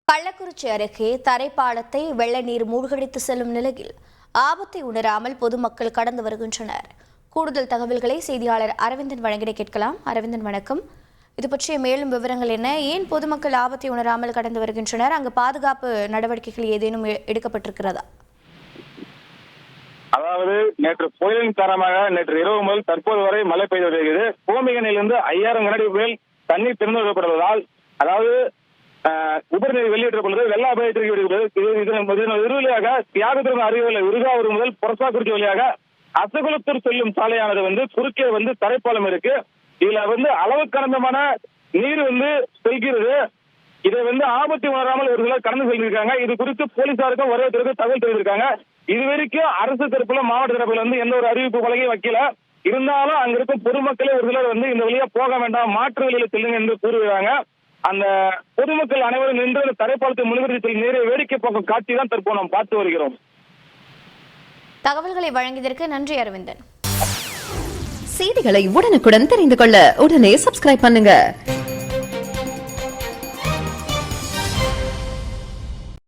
கள்ளக்குறிச்சி அருகே தரைப்பாலத்தை வெள்ள நீர் மூழ்கடித்து செல்லும் நிலையில் ஆபத்தை உணராமல் பொதுமக்கள் கடந்து வருகின்றனர். கூடுதல் தகவல்களை செய்தியாளர் அரவிந்தன் வழங்கிட கேட்கலாம். அரவிந்தன், வணக்கம். இது பற்றிய மேலும் விவரங்கள் என்ன? ஏன் பொதுமக்கள் ஆபத்தை உணராமல் கடந்து வருகின்றனர்? அங்கு பாதுகாப்பு நடவடிக்கைகள் ஏதேனும் எடுக்கப்பட்டிருக்கிறதா? அதாவது நேற்று புயலின் காரணமாக நேற்று இரவு முதல் தற்போது வரை மழை பெய்து வருகிறது. பூமிகனிலிருந்து 5000 கனஅடி மேல் தண்ணீர் திறந்து விடப்படுவதால், அதாவது உபரிநீர் வெளியேற்றப்படுவது வெள்ள அபாயத்திற்கு விடுகிறது. வழியாக தியாகத்திற்கு அருகில் விருகாவூர் முதல் பொரசாக்குறிச்சி வழியாக அசகுலத்தூர் செல்லும் சாலையானது குறுக்கே தரைப்பாலம் இருக்கு. இதுல அளவு கடந்தமான நீர் செல்கிறது. இதை ஆபத்து உணராமல் ஒரு சிலர் கடந்து செல்லிருக்காங்க. இது குறித்து போலீசாருக்கும் வருவதற்கு தகவல் தெரிவித்திருக்காங்க. இதுவரைக்கும் அரசு தரப்புல மாவட்ட தரப்புல எந்த ஒரு அறிவிப்பு பலகையும் வைக்கல. இருந்தாலும் அங்க இருக்கும் பொதுமக்களே ஒரு சிலர் இந்த வழியா போக வேண்டாம், மாற்று வழியில செல்லுங்க என்று கூறுகிறாங்க. அந்த பொதுமக்கள் அனைவரும் நின்று அந்த தரைப்பாலத்தை முழுவதும் நீரை வேடிக்கை பார்க்கும் காட்சி தான் தற்போது நாம் பார்த்து வருகிறோம். தகவல்களை வழங்கியதற்கு நன்றி அரவிந்தன். செய்திகளை உடனுக்குடன் தெரிந்து கொள்ள உடனே சப்ஸ்கிரைப் பண்ணுங்க.